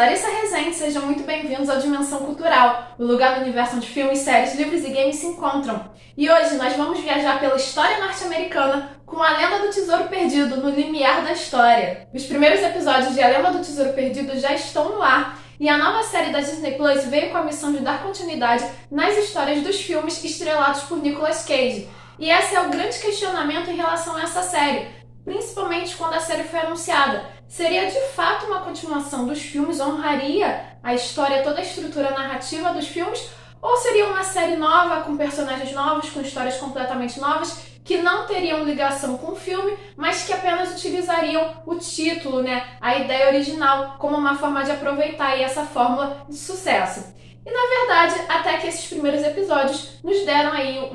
Larissa Rezende, sejam muito bem-vindos ao Dimensão Cultural, o lugar no universo onde filmes, séries, livros e games se encontram. E hoje nós vamos viajar pela história norte-americana com A Lenda do Tesouro Perdido, no limiar da história. Os primeiros episódios de A Lenda do Tesouro Perdido já estão no ar, e a nova série da Disney Plus veio com a missão de dar continuidade nas histórias dos filmes estrelados por Nicolas Cage. E esse é o grande questionamento em relação a essa série, principalmente quando a série foi anunciada. Seria de fato uma continuação dos filmes? Honraria a história, toda a estrutura narrativa dos filmes? Ou seria uma série nova, com personagens novos, com histórias completamente novas, que não teriam ligação com o filme, mas que apenas utilizariam o título, a ideia original, como uma forma de aproveitar aí essa fórmula de sucesso? E na verdade, até que esses primeiros episódios nos deram aí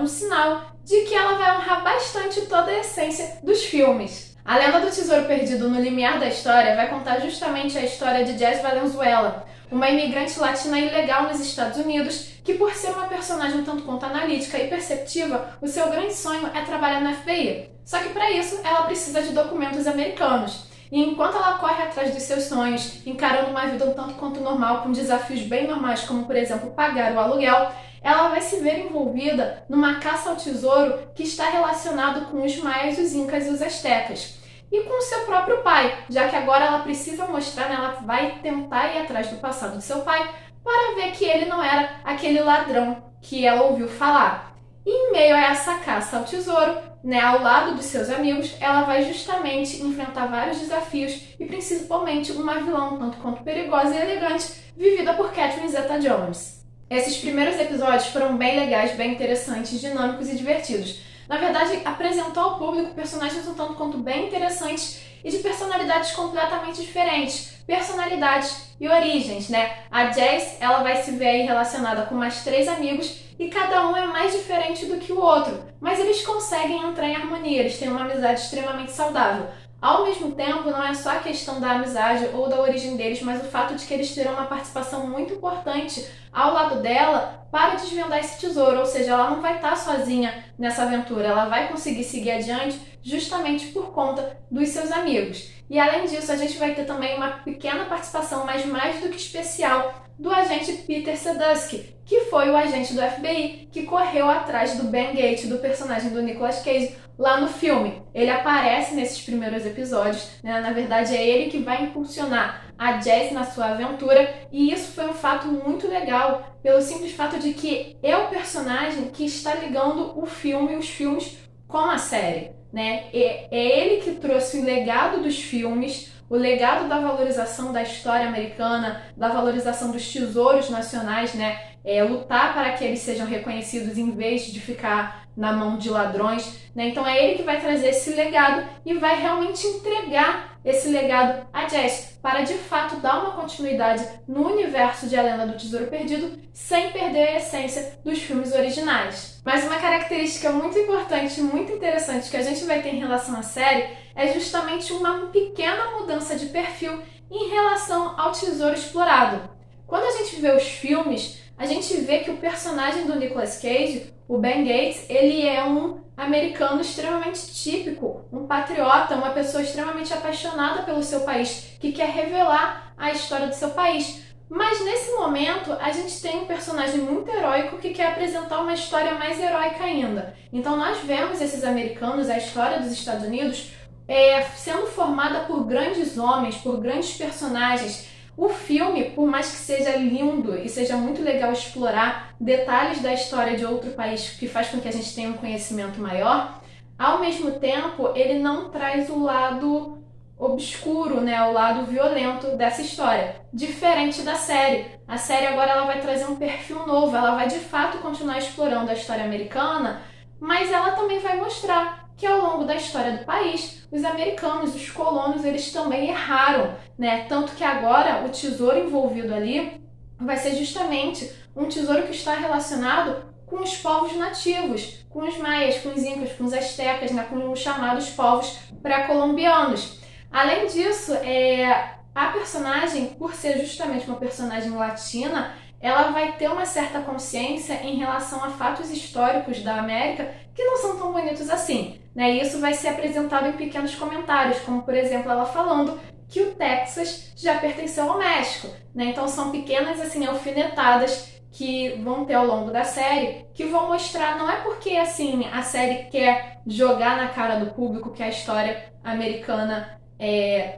um sinal de que ela vai honrar bastante toda a essência dos filmes. A Lenda do Tesouro Perdido, no limiar da história, vai contar justamente a história de Jess Valenzuela, uma imigrante latina ilegal nos Estados Unidos, que por ser uma personagem um tanto quanto analítica e perceptiva, o seu grande sonho é trabalhar no FBI. Só que para isso, ela precisa de documentos americanos. E enquanto ela corre atrás dos seus sonhos, encarando uma vida um tanto quanto normal, com desafios bem normais, como por exemplo pagar o aluguel, ela vai se ver envolvida numa caça ao tesouro que está relacionado com os maias, os incas e os astecas. E com o seu próprio pai, já que agora ela precisa mostrar, ela vai tentar ir atrás do passado do seu pai para ver que ele não era aquele ladrão que ela ouviu falar. E em meio a essa caça ao tesouro, ao lado dos seus amigos, ela vai justamente enfrentar vários desafios e principalmente uma vilã um tanto quanto perigosa e elegante, vivida por Catherine Zeta-Jones. Esses primeiros episódios foram bem legais, bem interessantes, dinâmicos e divertidos. Na verdade, apresentou ao público personagens um tanto quanto bem interessantes e de personalidades completamente diferentes, personalidades e origens, A Jess, ela vai se ver aí relacionada com mais 3 amigos e cada um é mais diferente do que o outro, mas eles conseguem entrar em harmonia, eles têm uma amizade extremamente saudável. Ao mesmo tempo, não é só a questão da amizade ou da origem deles, mas o fato de que eles terão uma participação muito importante ao lado dela para desvendar esse tesouro, ou seja, ela não vai estar sozinha nessa aventura, ela vai conseguir seguir adiante justamente por conta dos seus amigos. E além disso, a gente vai ter também uma pequena participação, mas mais do que especial, do agente Peter Sadusky, que foi o agente do FBI que correu atrás do Ben Gates, do personagem do Nicolas Cage, lá no filme. Ele aparece nesses primeiros episódios, na verdade é ele que vai impulsionar a Jess na sua aventura, e isso foi um fato muito legal, pelo simples fato de que é o personagem que está ligando o filme e os filmes com a série. É ele que trouxe o legado dos filmes, o legado da valorização da história americana, da valorização dos tesouros nacionais, lutar para que eles sejam reconhecidos em vez de ficar na mão de ladrões, Então é ele que vai trazer esse legado e vai realmente entregar esse legado a Jess, para de fato dar uma continuidade no universo de A Lenda do Tesouro Perdido, sem perder a essência dos filmes originais. Mas uma característica muito importante, muito interessante que a gente vai ter em relação à série é justamente uma pequena mudança de perfil em relação ao tesouro explorado. Quando a gente vê os filmes, a gente vê que o personagem do Nicolas Cage, o Ben Gates, ele é um americano extremamente típico, um patriota, uma pessoa extremamente apaixonada pelo seu país, que quer revelar a história do seu país. Mas nesse momento, a gente tem um personagem muito heróico que quer apresentar uma história mais heróica ainda. Então nós vemos esses americanos, a história dos Estados Unidos, sendo formada por grandes homens, por grandes personagens. O filme, por mais que seja lindo e seja muito legal explorar detalhes da história de outro país que faz com que a gente tenha um conhecimento maior, ao mesmo tempo ele não traz o lado obscuro, o lado violento dessa história, diferente da série. A série agora ela vai trazer um perfil novo, ela vai de fato continuar explorando a história americana, mas ela também vai mostrar que ao longo da história do país, os americanos, os colonos, eles também erraram, Tanto que agora o tesouro envolvido ali vai ser justamente um tesouro que está relacionado com os povos nativos, com os maias, com os incas, com os astecas, com os chamados povos pré-colombianos. Além disso, a personagem, por ser justamente uma personagem latina, ela vai ter uma certa consciência em relação a fatos históricos da América que não são tão bonitos assim. né? E isso vai ser apresentado em pequenos comentários, como por exemplo ela falando que o Texas já pertenceu ao México, né? Então são pequenas assim alfinetadas que vão ter ao longo da série, que vão mostrar, não é porque assim a série quer jogar na cara do público que a história americana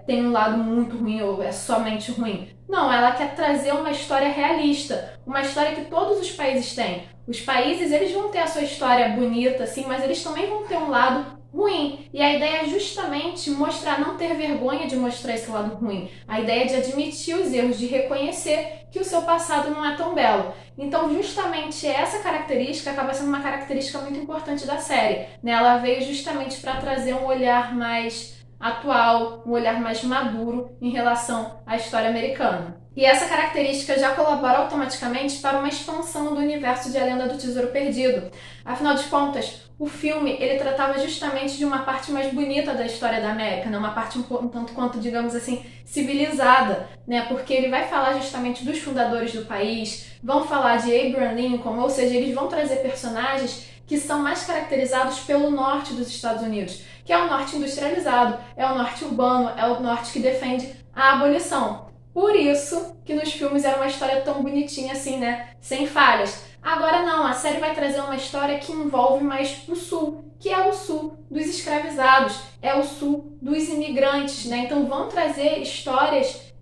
tem um lado muito ruim ou é somente ruim. Não, ela quer trazer uma história realista, uma história que todos os países têm. Os países, eles vão ter a sua história bonita, assim, mas eles também vão ter um lado ruim. E a ideia é justamente mostrar, não ter vergonha de mostrar esse lado ruim. A ideia é de admitir os erros, de reconhecer que o seu passado não é tão belo. Então, justamente essa característica acaba sendo uma característica muito importante da série, né? Ela veio justamente para trazer um olhar mais atual, um olhar mais maduro em relação à história americana. E essa característica já colabora automaticamente para uma expansão do universo de A Lenda do Tesouro Perdido. Afinal de contas, o filme ele tratava justamente de uma parte mais bonita da história da América, né? Uma parte um tanto quanto, digamos assim, civilizada, né? Porque ele vai falar justamente dos fundadores do país, vão falar de Abraham Lincoln, ou seja, eles vão trazer personagens que são mais caracterizados pelo norte dos Estados Unidos, que é o norte industrializado, é o norte urbano, é o norte que defende a abolição. Por isso que nos filmes era uma história tão bonitinha assim, né? Sem falhas. Agora não, a série vai trazer uma história que envolve mais o sul, que é o sul dos escravizados, é o sul dos imigrantes, né? Então vão trazer histórias,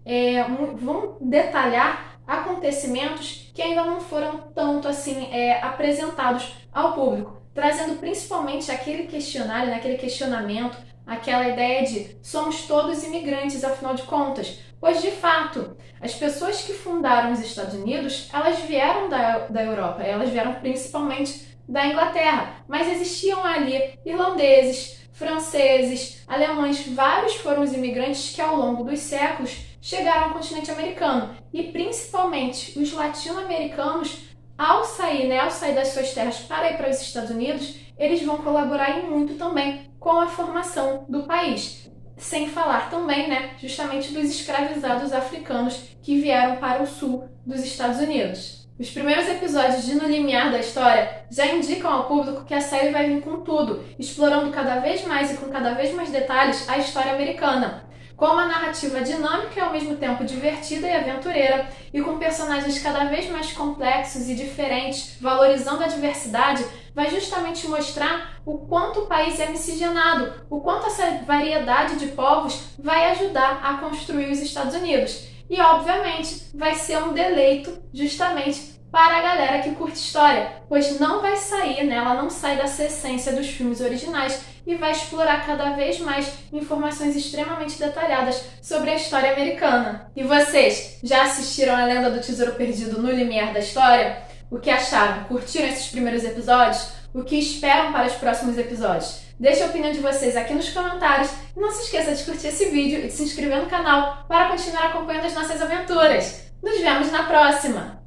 vão detalhar acontecimentos que ainda não foram tanto assim apresentados ao público, trazendo principalmente aquele questionário, né, aquele questionamento, aquela ideia de somos todos imigrantes, afinal de contas. Pois, de fato, as pessoas que fundaram os Estados Unidos, elas vieram da Europa, elas vieram principalmente da Inglaterra, mas existiam ali irlandeses, franceses, alemães, vários foram os imigrantes que ao longo dos séculos chegaram ao continente americano. E principalmente os latino-americanos, ao sair das suas terras para ir para os Estados Unidos, eles vão colaborar em muito também com a formação do país. Sem falar também, né, justamente dos escravizados africanos que vieram para o sul dos Estados Unidos. Os primeiros episódios de No Limiar da História já indicam ao público que a série vai vir com tudo, explorando cada vez mais e com cada vez mais detalhes a história americana, com uma narrativa dinâmica e ao mesmo tempo divertida e aventureira, e com personagens cada vez mais complexos e diferentes, valorizando a diversidade, vai justamente mostrar o quanto o país é miscigenado, o quanto essa variedade de povos vai ajudar a construir os Estados Unidos. E, obviamente, vai ser um deleito justamente para a galera que curte história, pois não vai sair, né? Ela não sai dessa essência dos filmes originais e vai explorar cada vez mais informações extremamente detalhadas sobre a história americana. E vocês, já assistiram A Lenda do Tesouro Perdido no Limiar da História? O que acharam? Curtiram esses primeiros episódios? O que esperam para os próximos episódios? Deixe a opinião de vocês aqui nos comentários e não se esqueça de curtir esse vídeo e de se inscrever no canal para continuar acompanhando as nossas aventuras. Nos vemos na próxima!